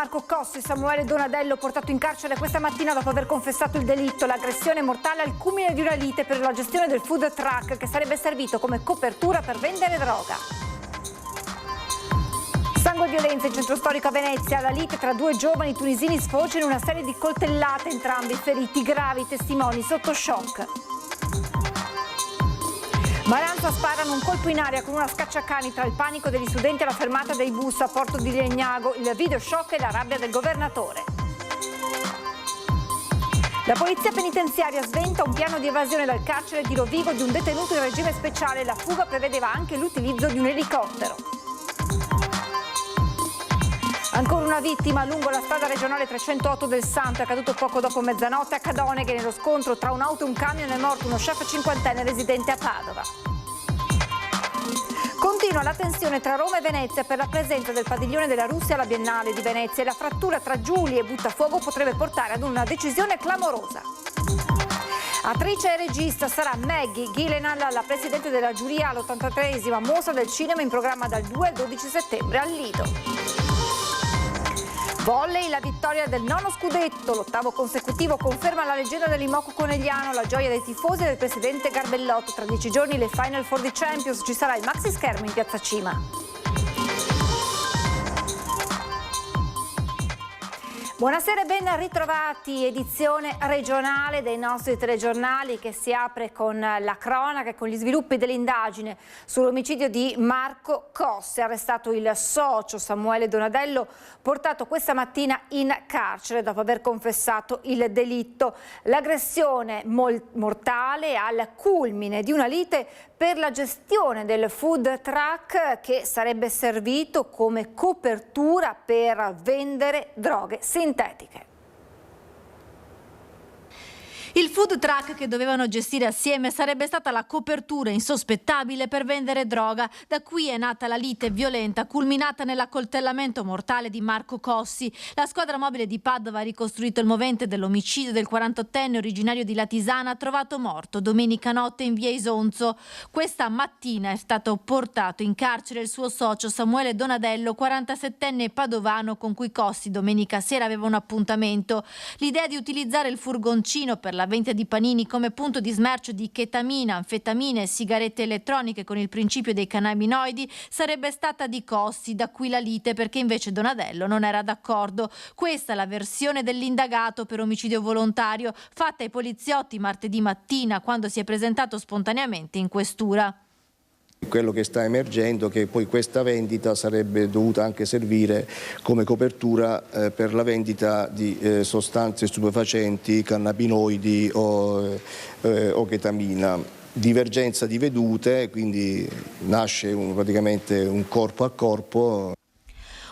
Marco Cossi, Samuele Donadello, portato in carcere questa mattina dopo aver confessato il delitto, l'aggressione mortale al culmine di una lite per la gestione del food truck che sarebbe servito come copertura per vendere droga. Sangue e violenza in centro storico a Venezia, la lite tra due giovani tunisini sfocia in una serie di coltellate, entrambi feriti gravi, testimoni sotto shock. Maranza sparano un colpo in aria con una scacciacani tra il panico degli studenti alla fermata dei bus a Porto di Legnago, il video shock e la rabbia del governatore. La polizia penitenziaria sventa un piano di evasione dal carcere di Rovigo di un detenuto in regime speciale. La fuga prevedeva anche l'utilizzo di un elicottero. Ancora una vittima lungo la strada regionale 308 del Santo, è accaduto poco dopo mezzanotte a Cadoneghe. Nello scontro tra un'auto e un camion è morto uno chef cinquantenne residente a Padova. Continua la tensione tra Roma e Venezia per la presenza del padiglione della Russia alla Biennale di Venezia e la frattura tra Giulia e Buttafuoco potrebbe portare ad una decisione clamorosa. Attrice e regista sarà Maggie Gyllenhaal, la presidente della giuria all'83esima Mostra del Cinema in programma dal 2 al 12 settembre al Lido. Volley, la vittoria del nono scudetto, l'ottavo consecutivo, conferma la leggenda dell'Imoco Conegliano, la gioia dei tifosi e del presidente Garbellotto. Tra 10 giorni le Final for the Champions, ci sarà il maxi schermo in Piazza Cima. Buonasera e ben ritrovati, edizione regionale dei nostri telegiornali che si apre con la cronaca e con gli sviluppi dell'indagine sull'omicidio di Marco Cossi, arrestato il socio Samuele Donadello, portato questa mattina in carcere dopo aver confessato il delitto. L'aggressione mortale al culmine di una lite per la gestione del food truck che sarebbe servito come copertura per vendere droghe sintetiche. Il food truck che dovevano gestire assieme sarebbe stata la copertura insospettabile per vendere droga. Da qui è nata la lite violenta culminata nell'accoltellamento mortale di Marco Cossi. La squadra mobile di Padova ha ricostruito il movente dell'omicidio del 48enne originario di Latisana trovato morto domenica notte in via Isonzo. Questa mattina è stato portato in carcere il suo socio Samuele Donadello, 47enne padovano con cui Cossi domenica sera aveva un appuntamento. L'idea di utilizzare il furgoncino per la vendita di panini come punto di smercio di chetamina, anfetamine e sigarette elettroniche con il principio dei cannabinoidi sarebbe stata di Cossi, da qui la lite perché invece Donadello non era d'accordo. Questa è la versione dell'indagato per omicidio volontario fatta ai poliziotti martedì mattina quando si è presentato spontaneamente in questura. Quello che sta emergendo è che poi questa vendita sarebbe dovuta anche servire come copertura per la vendita di sostanze stupefacenti, cannabinoidi o chetamina. Divergenza di vedute, quindi nasce praticamente un corpo a corpo.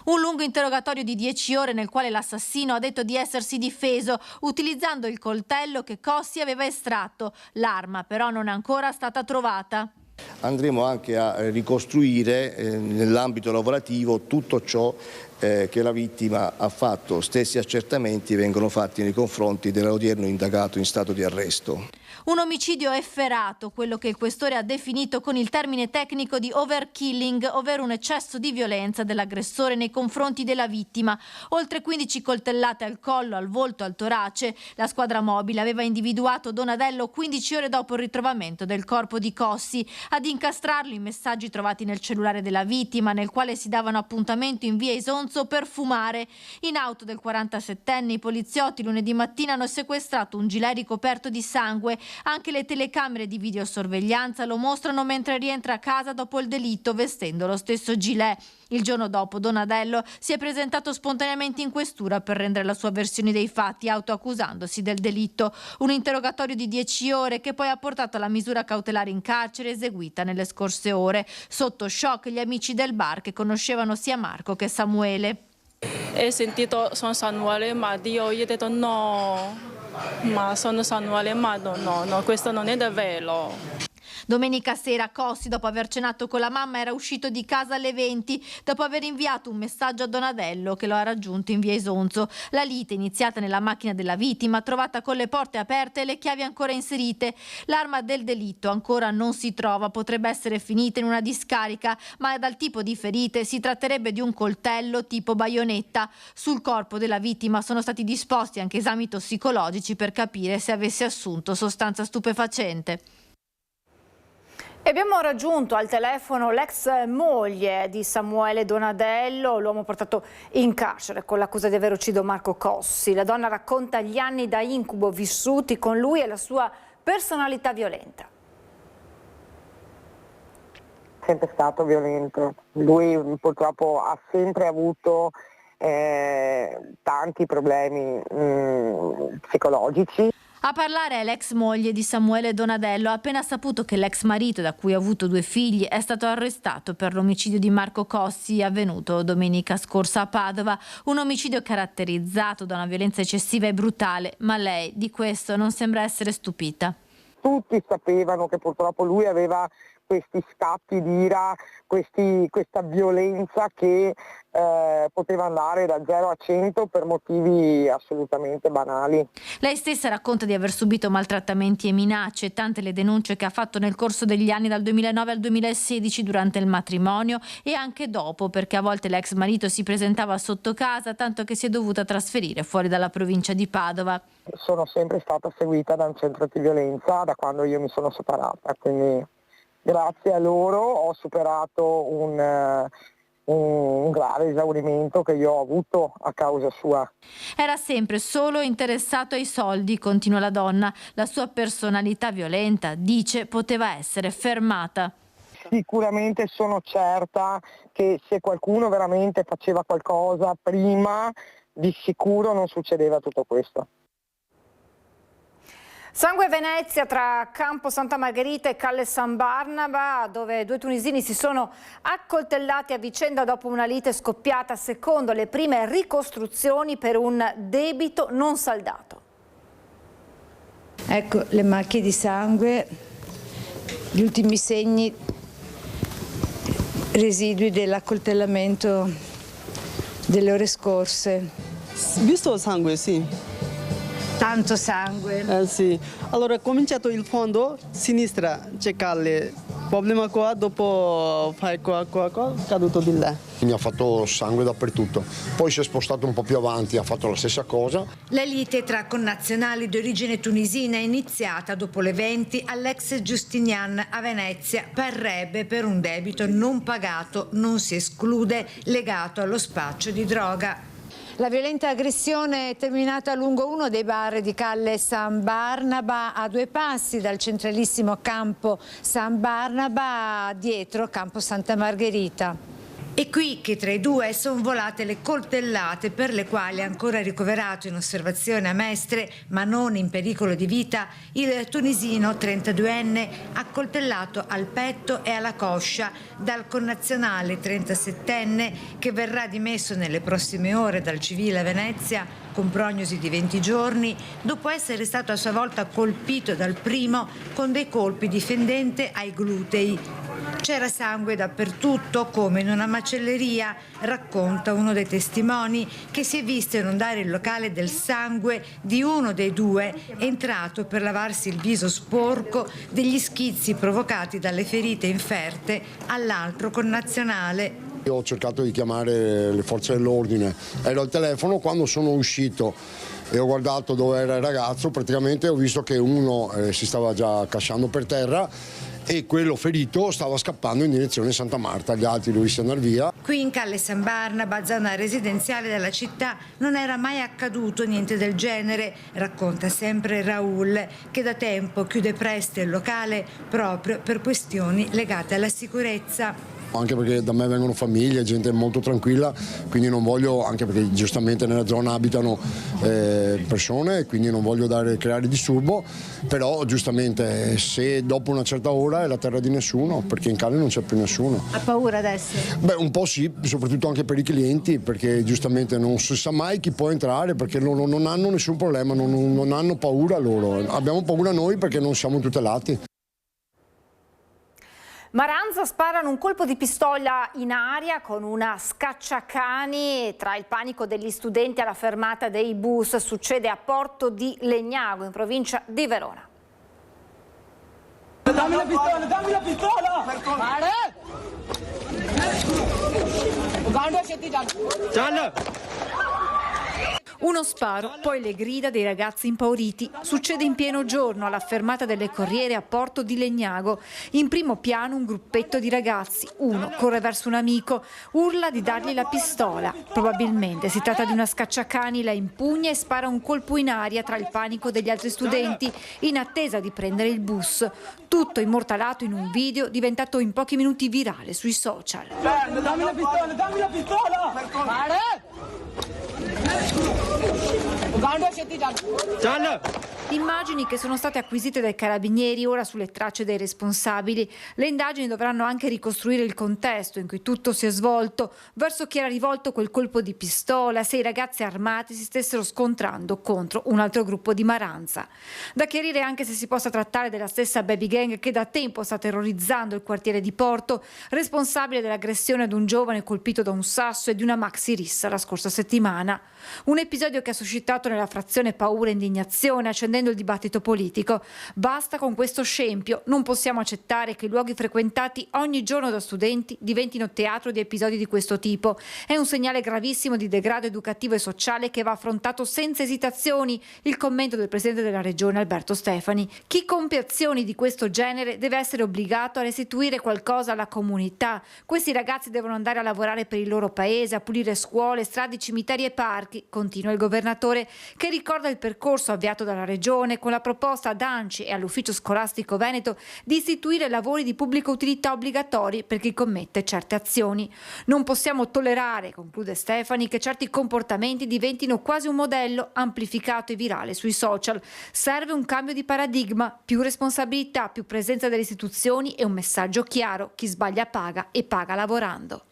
Un lungo interrogatorio di 10 ore nel quale l'assassino ha detto di essersi difeso utilizzando il coltello che Cossi aveva estratto. L'arma però non è ancora stata trovata. Andremo anche a ricostruire nell'ambito lavorativo tutto ciò che la vittima ha fatto. Stessi accertamenti vengono fatti nei confronti dell'odierno indagato in stato di arresto. Un omicidio efferato, quello che il questore ha definito con il termine tecnico di overkilling, ovvero un eccesso di violenza dell'aggressore nei confronti della vittima. Oltre 15 coltellate al collo, al volto, al torace. La squadra mobile aveva individuato Donadello 15 ore dopo il ritrovamento del corpo di Cossi. Ad incastrarlo i messaggi trovati nel cellulare della vittima, nel quale si davano appuntamento in via Isonzo per fumare. In auto del 47enne i poliziotti lunedì mattina hanno sequestrato un gilet ricoperto di sangue. Anche le telecamere di videosorveglianza lo mostrano mentre rientra a casa dopo il delitto vestendo lo stesso gilet. Il giorno dopo Donadello si è presentato spontaneamente in questura per rendere la sua versione dei fatti, autoaccusandosi del delitto. Un interrogatorio di 10 ore che poi ha portato alla misura cautelare in carcere eseguita nelle scorse ore. Sotto shock gli amici del bar che conoscevano sia Marco che Samuele. Ho sentito sono Samuele, ma io gli ho detto no, ma sono Samuele, ma no, questo non è vero. Domenica sera Cossi, dopo aver cenato con la mamma, era uscito di casa alle 20 dopo aver inviato un messaggio a Donadello che lo ha raggiunto in via Isonzo. La lite, iniziata nella macchina della vittima, trovata con le porte aperte e le chiavi ancora inserite. L'arma del delitto ancora non si trova, potrebbe essere finita in una discarica, ma dal tipo di ferite si tratterebbe di un coltello tipo baionetta. Sul corpo della vittima sono stati disposti anche esami tossicologici per capire se avesse assunto sostanza stupefacente. E abbiamo raggiunto al telefono l'ex moglie di Samuele Donadello, l'uomo portato in carcere con l'accusa di aver ucciso Marco Cossi. La donna racconta gli anni da incubo vissuti con lui e la sua personalità violenta. Sempre stato violento. Lui purtroppo ha sempre avuto tanti problemi psicologici. A parlare è l'ex moglie di Samuele Donadello. Ha appena saputo che l'ex marito, da cui ha avuto 2 figli, è stato arrestato per l'omicidio di Marco Cossi avvenuto domenica scorsa a Padova. Un omicidio caratterizzato da una violenza eccessiva e brutale, ma lei di questo non sembra essere stupita. Tutti sapevano che purtroppo lui aveva questi scatti di ira, questa violenza che poteva andare da 0 a 100 per motivi assolutamente banali. Lei stessa racconta di aver subito maltrattamenti e minacce, tante le denunce che ha fatto nel corso degli anni dal 2009 al 2016 durante il matrimonio e anche dopo, perché a volte l'ex marito si presentava sotto casa, tanto che si è dovuta trasferire fuori dalla provincia di Padova. Sono sempre stata seguita da un centro di violenza da quando io mi sono separata, quindi grazie a loro ho superato un grave esaurimento che io ho avuto a causa sua. Era sempre solo interessato ai soldi, continua la donna. La sua personalità violenta, dice, poteva essere fermata. Sicuramente sono certa che se qualcuno veramente faceva qualcosa prima, di sicuro non succedeva tutto questo. Sangue a Venezia tra Campo Santa Margherita e Calle San Barnaba, dove 2 tunisini si sono accoltellati a vicenda dopo una lite scoppiata secondo le prime ricostruzioni per un debito non saldato. Ecco le macchie di sangue, gli ultimi segni residui dell'accoltellamento delle ore scorse. Visto il sangue, sì. Tanto sangue. Sì. Allora, cominciato il fondo, sinistra c'è Calle, problema qua, dopo fai qua, caduto di là. Mi ha fatto sangue dappertutto, poi si è spostato un po' più avanti, ha fatto la stessa cosa. La lite tra connazionali di origine tunisina è iniziata dopo le 20 all'ex Giustinian a Venezia. Parrebbe per un debito non pagato, non si esclude, legato allo spaccio di droga. La violenta aggressione è terminata lungo uno dei bar di Calle San Barnaba, a 2 passi dal centralissimo Campo San Barnaba, dietro Campo Santa Margherita. È qui che tra i due sono volate le coltellate per le quali è ancora ricoverato in osservazione a Mestre, ma non in pericolo di vita, il tunisino 32enne accoltellato al petto e alla coscia dal connazionale 37enne che verrà dimesso nelle prossime ore dal civile a Venezia con prognosi di 20 giorni, dopo essere stato a sua volta colpito dal primo con dei colpi di fendente ai glutei. C'era sangue dappertutto, come in una macelleria, racconta uno dei testimoni che si è visto inondare il locale del sangue di uno dei 2 entrato per lavarsi il viso sporco degli schizzi provocati dalle ferite inferte all'altro connazionale. Io ho cercato di chiamare le forze dell'ordine, ero al telefono, quando sono uscito e ho guardato dove era il ragazzo, praticamente ho visto che uno si stava già casciando per terra e quello ferito stava scappando in direzione Santa Marta, gli altri li ho visti andare via. Qui in Calle San Barnaba, zona residenziale della città, non era mai accaduto niente del genere, racconta sempre Raul, che da tempo chiude presto il locale proprio per questioni legate alla sicurezza. Anche perché da me vengono famiglie, gente molto tranquilla, quindi non voglio, anche perché giustamente nella zona abitano persone, quindi non voglio creare disturbo, però giustamente se dopo una certa ora è la terra di nessuno, perché in Calle non c'è più nessuno. Ha paura adesso? Beh, un po' sì, soprattutto anche per i clienti, perché giustamente non si sa mai chi può entrare, perché loro non hanno nessun problema, non hanno paura loro, abbiamo paura noi perché non siamo tutelati. Maranza sparano un colpo di pistola in aria con una scacciacani tra il panico degli studenti alla fermata dei bus. Succede a Porto di Legnago, in provincia di Verona. Dammi la pistola, dammi la pistola! Uno sparo, poi le grida dei ragazzi impauriti. Succede in pieno giorno alla fermata delle Corriere a Porto di Legnago. In primo piano un gruppetto di ragazzi. Uno corre verso un amico, urla di dargli la pistola. Probabilmente si tratta di una scacciacani, la impugna e spara un colpo in aria tra il panico degli altri studenti in attesa di prendere il bus. Tutto immortalato in un video diventato in pochi minuti virale sui social. Dammi la pistola, dammi la pistola! Immagini che sono state acquisite dai carabinieri, ora sulle tracce dei responsabili. Le indagini dovranno anche ricostruire il contesto in cui tutto si è svolto, verso chi era rivolto quel colpo di pistola, se i ragazzi armati si stessero scontrando contro un altro gruppo di Maranza. Da chiarire anche se si possa trattare della stessa baby gang che da tempo sta terrorizzando il quartiere di Porto, responsabile dell'aggressione ad un giovane colpito da un sasso e di una maxi rissa la scorsa settimana. Un episodio che ha suscitato nella frazione paura e indignazione, accendendo il dibattito politico. Basta con questo scempio, non possiamo accettare che i luoghi frequentati ogni giorno da studenti diventino teatro di episodi di questo tipo. È un segnale gravissimo di degrado educativo e sociale che va affrontato senza esitazioni, il commento del Presidente della Regione Alberto Stefani. Chi compie azioni di questo genere deve essere obbligato a restituire qualcosa alla comunità. Questi ragazzi devono andare a lavorare per il loro paese, a pulire scuole, strade, cimiteri e parchi, continua il governatore, che ricorda il percorso avviato dalla Regione con la proposta ad ANCI e all'Ufficio Scolastico Veneto di istituire lavori di pubblica utilità obbligatori per chi commette certe azioni. Non possiamo tollerare, conclude Stefani, che certi comportamenti diventino quasi un modello amplificato e virale sui social. Serve un cambio di paradigma, più responsabilità, più presenza delle istituzioni e un messaggio chiaro: chi sbaglia paga e paga lavorando.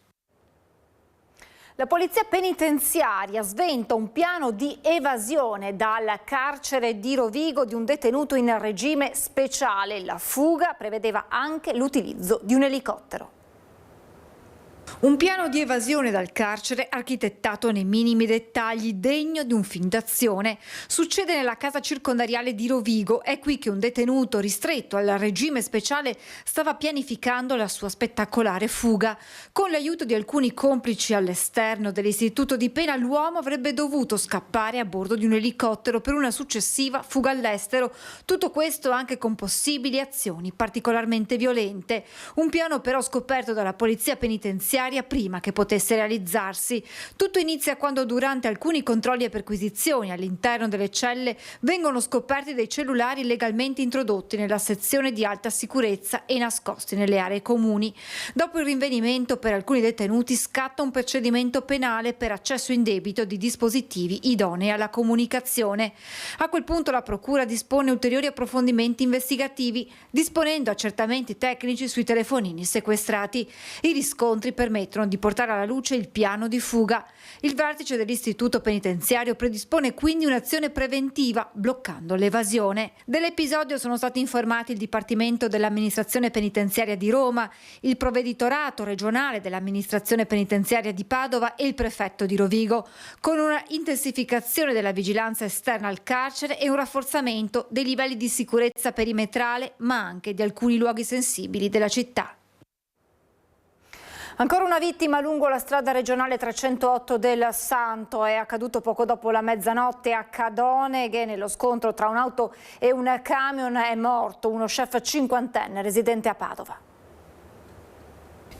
La polizia penitenziaria sventa un piano di evasione dal carcere di Rovigo di un detenuto in regime speciale. La fuga prevedeva anche l'utilizzo di un elicottero. Un piano di evasione dal carcere architettato nei minimi dettagli, degno di un film d'azione. Succede nella casa circondariale di Rovigo. È qui che un detenuto ristretto al regime speciale stava pianificando la sua spettacolare fuga. Con l'aiuto di alcuni complici all'esterno dell'istituto di pena, l'uomo avrebbe dovuto scappare a bordo di un elicottero per una successiva fuga all'estero. Tutto questo anche con possibili azioni particolarmente violente. Un piano però scoperto dalla polizia penitenziaria prima che potesse realizzarsi. Tutto inizia quando durante alcuni controlli e perquisizioni all'interno delle celle vengono scoperti dei cellulari illegalmente introdotti nella sezione di alta sicurezza e nascosti nelle aree comuni. Dopo il rinvenimento per alcuni detenuti scatta un procedimento penale per accesso indebito di dispositivi idonei alla comunicazione. A quel punto la procura dispone ulteriori approfondimenti investigativi, disponendo accertamenti tecnici sui telefonini sequestrati. I riscontri permettono di portare alla luce il piano di fuga. Il vertice dell'istituto penitenziario predispone quindi un'azione preventiva, bloccando l'evasione. Dell'episodio sono stati informati il Dipartimento dell'Amministrazione Penitenziaria di Roma, il Provveditorato regionale dell'Amministrazione Penitenziaria di Padova e il prefetto di Rovigo, con una intensificazione della vigilanza esterna al carcere e un rafforzamento dei livelli di sicurezza perimetrale, ma anche di alcuni luoghi sensibili della città. Ancora una vittima lungo la strada regionale 308 del Santo. È accaduto poco dopo la mezzanotte a Cadoneghe. Nello scontro tra un'auto e un camion è morto uno chef cinquantenne residente a Padova.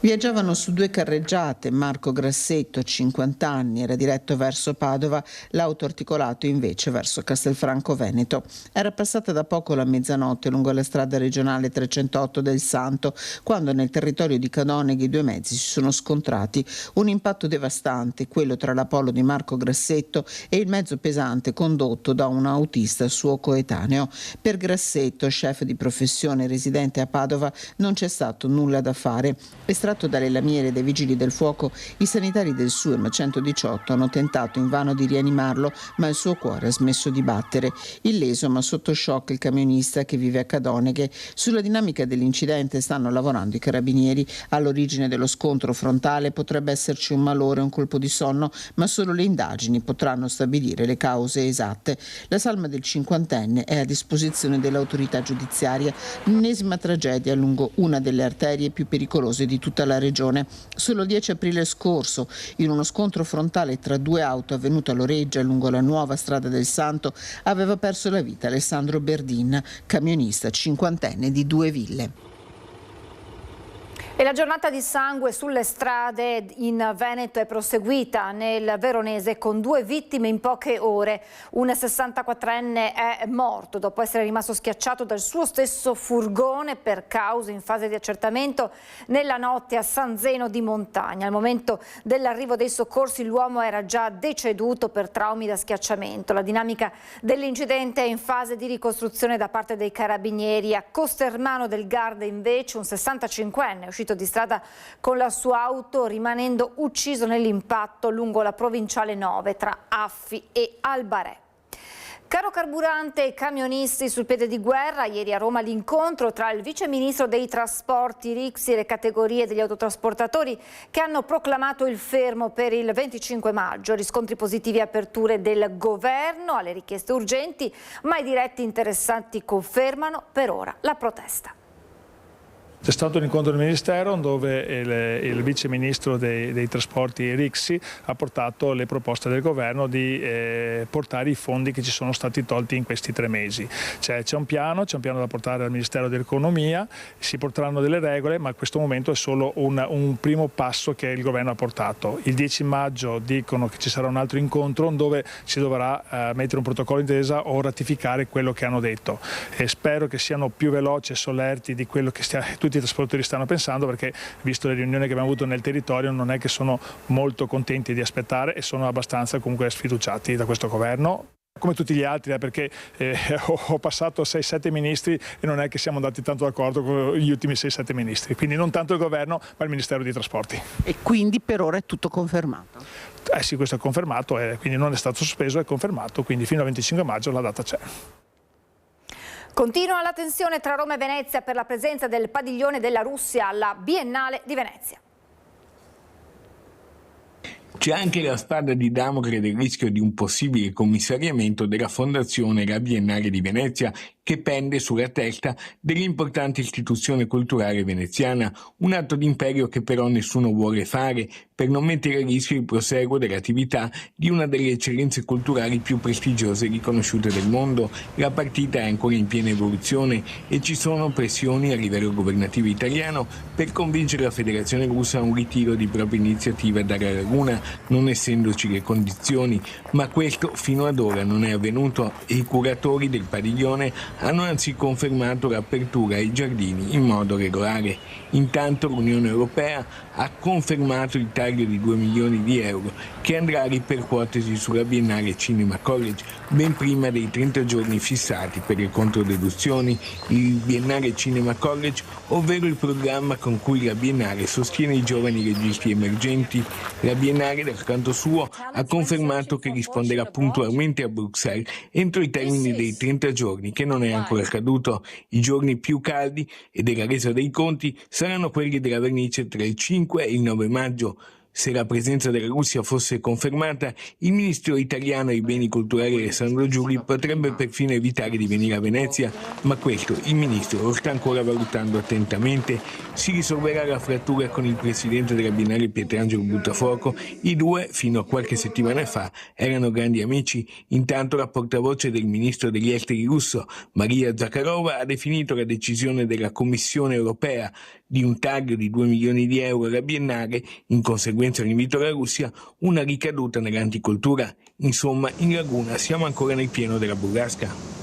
Viaggiavano su due carreggiate. Marco Grassetto, 50 anni, era diretto verso Padova, l'auto articolato invece verso Castelfranco Veneto. Era passata da poco la mezzanotte lungo la strada regionale 308 del Santo, quando nel territorio di Cadoneghe i due mezzi si sono scontrati. Un impatto devastante, quello tra la Polo di Marco Grassetto e il mezzo pesante condotto da un autista suo coetaneo. Per Grassetto, chef di professione residente a Padova, non c'è stato nulla da fare. Le strade Attratto dalle lamiere dei vigili del fuoco, i sanitari del SUEM 118 hanno tentato invano di rianimarlo, ma il suo cuore ha smesso di battere. Illeso ma sotto shock il camionista che vive a Cadoneghe. Sulla dinamica dell'incidente stanno lavorando i carabinieri. All'origine dello scontro frontale potrebbe esserci un malore, un colpo di sonno, ma solo le indagini potranno stabilire le cause esatte. La salma del cinquantenne è a disposizione dell'autorità giudiziaria. L'ennesima tragedia lungo una delle arterie più pericolose di tutta la regione. Solo il 10 aprile scorso, in uno scontro frontale tra due auto avvenuto a Loreggia lungo la nuova strada del Santo, aveva perso la vita Alessandro Berdin, camionista cinquantenne di Due Ville. E la giornata di sangue sulle strade in Veneto è proseguita nel Veronese con 2 vittime in poche ore. Un 64enne è morto dopo essere rimasto schiacciato dal suo stesso furgone per cause in fase di accertamento nella notte a San Zeno di Montagna. Al momento dell'arrivo dei soccorsi l'uomo era già deceduto per traumi da schiacciamento. La dinamica dell'incidente è in fase di ricostruzione da parte dei carabinieri. A Costermano del Garda invece un 65enne è uscito di strada con la sua auto rimanendo ucciso nell'impatto lungo la provinciale 9 tra Affi e Albarè. Caro carburante e camionisti sul piede di guerra, ieri a Roma l'incontro tra il vice ministro dei trasporti Rixi e le categorie degli autotrasportatori che hanno proclamato il fermo per il 25 maggio. Riscontri positivi e aperture del governo alle richieste urgenti, ma i diretti interessati confermano per ora la protesta. C'è stato un incontro del Ministero dove il vice ministro dei trasporti Rixi ha portato le proposte del governo di portare i fondi che ci sono stati tolti in questi 3 mesi. C'è un piano da portare al Ministero dell'Economia, si porteranno delle regole, ma a questo momento è solo un primo passo che il governo ha portato. Il 10 maggio dicono che ci sarà un altro incontro dove si dovrà mettere un protocollo d'intesa o ratificare quello che hanno detto. E spero che siano più veloci e solerti di quello che tutti i trasportatori stanno pensando, perché visto le riunioni che abbiamo avuto nel territorio non è che sono molto contenti di aspettare e sono abbastanza comunque sfiduciati da questo governo. Come tutti gli altri, perché ho passato 6-7 ministri e non è che siamo andati tanto d'accordo con gli ultimi 6-7 ministri, quindi non tanto il governo ma il Ministero dei Trasporti. E quindi per ora è tutto confermato? Sì, questo è confermato, quindi non è stato sospeso, è confermato, quindi fino al 25 maggio la data c'è. Continua la tensione tra Roma e Venezia per la presenza del padiglione della Russia alla Biennale di Venezia. C'è anche la spada di Damocle del rischio di un possibile commissariamento della Fondazione La Biennale di Venezia, che pende sulla testa dell'importante istituzione culturale veneziana, un atto d'imperio che però nessuno vuole fare per non mettere a rischio il proseguo dell'attività di una delle eccellenze culturali più prestigiose e riconosciute del mondo. La partita è ancora in piena evoluzione e ci sono pressioni a livello governativo italiano per convincere la Federazione Russa a un ritiro di propria iniziativa dalla laguna, non essendoci le condizioni, ma questo fino ad ora non è avvenuto e i curatori del padiglione hanno anzi confermato l'apertura ai giardini in modo regolare. Intanto l'Unione Europea ha confermato il taglio di 2 milioni di euro che andrà a ripercuotersi sulla Biennale Cinema College ben prima dei 30 giorni fissati per le controdeduzioni. Il Biennale Cinema College, ovvero il programma con cui la Biennale sostiene i giovani registi emergenti. La Biennale, dal canto suo, ha confermato che risponderà puntualmente a Bruxelles entro i termini dei 30 giorni, che non è ancora accaduto. I giorni più caldi e della resa dei conti saranno quelli della vernice tra il 5 e il 9 maggio. Se la presenza della Russia fosse confermata, il ministro italiano ai beni culturali Alessandro Giuri potrebbe perfino evitare di venire a Venezia, ma questo il ministro lo sta ancora valutando attentamente. Si risolverà la frattura con il presidente della Biennale Pietrangelo Buttafuoco. I due, fino a qualche settimana fa, erano grandi amici. Intanto la portavoce del ministro degli esteri russo, Maria Zakharova, ha definito la decisione della Commissione europea di un taglio di 2 milioni di euro alla Biennale, in conseguenza dell'invito alla Russia, una ricaduta nell'anticultura. Insomma, in laguna siamo ancora nel pieno della burrasca.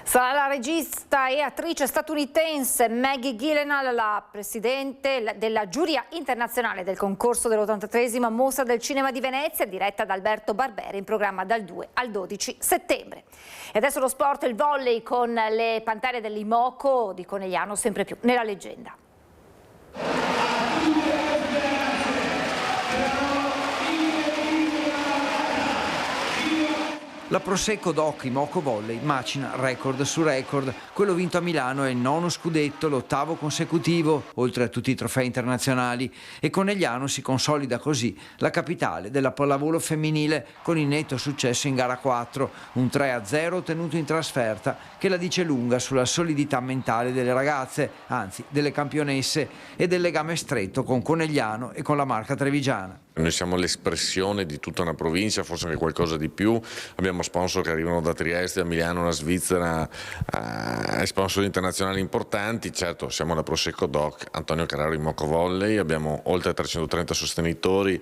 Sarà la regista e attrice statunitense Maggie Gyllenhaal la presidente della giuria internazionale del concorso dell'83esima Mostra del Cinema di Venezia, diretta da Alberto Barbera, in programma dal 2 al 12 settembre. E adesso lo sport, il volley con le Pantere dell'Imoco di Conegliano, sempre più nella leggenda. La Prosecco Doc Imoco Volley macina record su record. Quello vinto a Milano è il 9° scudetto, l'8° consecutivo, oltre a tutti i trofei internazionali, e Conegliano si consolida così la capitale della pallavolo femminile con il netto successo in gara 4, un 3-0 ottenuto in trasferta che la dice lunga sulla solidità mentale delle ragazze, anzi delle campionesse, e del legame stretto con Conegliano e con la marca trevigiana. Noi siamo l'espressione di tutta una provincia, forse anche qualcosa di più. Abbiamo sponsor che arrivano da Trieste, da Milano, da Svizzera, sponsor internazionali importanti. Certo, siamo la Prosecco Doc, Antonio Carraro Imoco Volley, abbiamo oltre 330 sostenitori,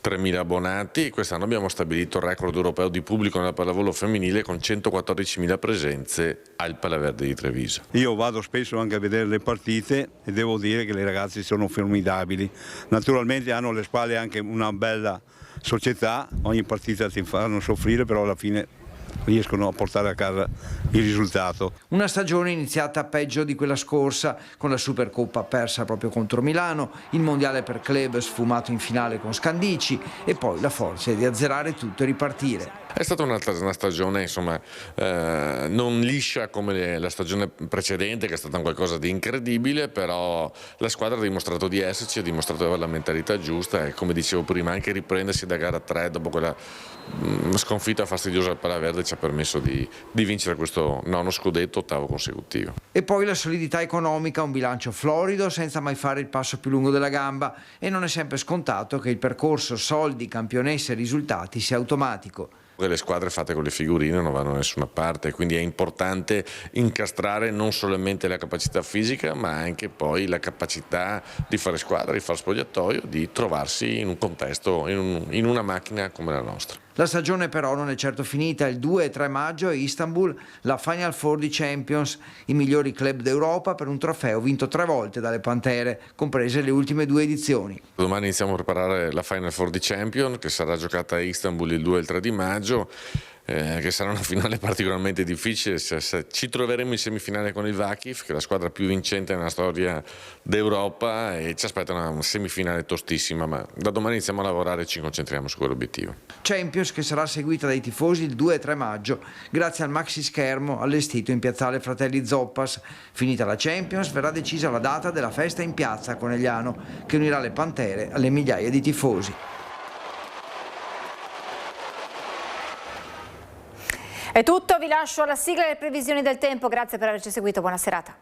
3.000 abbonati. Quest'anno abbiamo stabilito il record europeo di pubblico nella pallavolo femminile con 114.000 presenze al Palaverde di Treviso. Io vado spesso anche a vedere le partite e devo dire che le ragazze sono formidabili. Naturalmente hanno alle spalle anche una bella società, ogni partita ti fanno soffrire, però alla fine riescono a portare a casa il risultato. Una stagione iniziata peggio di quella scorsa, con la Supercoppa persa proprio contro Milano, il mondiale per club sfumato in finale con Scandicci e poi la forza di azzerare tutto e ripartire. È stata una stagione insomma non liscia come la stagione precedente, che è stata qualcosa di incredibile, però la squadra ha dimostrato di esserci, ha dimostrato di avere la mentalità giusta e, come dicevo prima, anche riprendersi da gara 3 dopo quella sconfitta fastidiosa al Palaverde ci ha permesso di vincere questo 9° scudetto, 8° consecutivo. E poi la solidità economica, un bilancio florido senza mai fare il passo più lungo della gamba, e non è sempre scontato che il percorso soldi, campionesse e risultati sia automatico. Le squadre fatte con le figurine non vanno da nessuna parte, quindi è importante incastrare non solamente la capacità fisica ma anche poi la capacità di fare squadra, di fare spogliatoio, di trovarsi in un contesto, in una macchina come la nostra. La stagione però non è certo finita. Il 2 e 3 maggio a Istanbul la Final Four di Champions, i migliori club d'Europa per un trofeo vinto 3 volte dalle Pantere, comprese le ultime 2 edizioni. Domani iniziamo a preparare la Final Four di Champions, che sarà giocata a Istanbul il 2 e il 3 di maggio. Che sarà una finale particolarmente difficile. Ci troveremo in semifinale con il Vakif, che è la squadra più vincente nella storia d'Europa, e ci aspetta una semifinale tostissima, ma da domani iniziamo a lavorare e ci concentriamo su quell'obiettivo. Champions che sarà seguita dai tifosi il 2 e 3 maggio grazie al maxi schermo allestito in piazzale Fratelli Zoppas. Finita la Champions verrà decisa la data della festa in piazza a Conegliano, che unirà le Pantere alle migliaia di tifosi. È tutto, vi lascio alla sigla e le previsioni del tempo. Grazie per averci seguito, buona serata.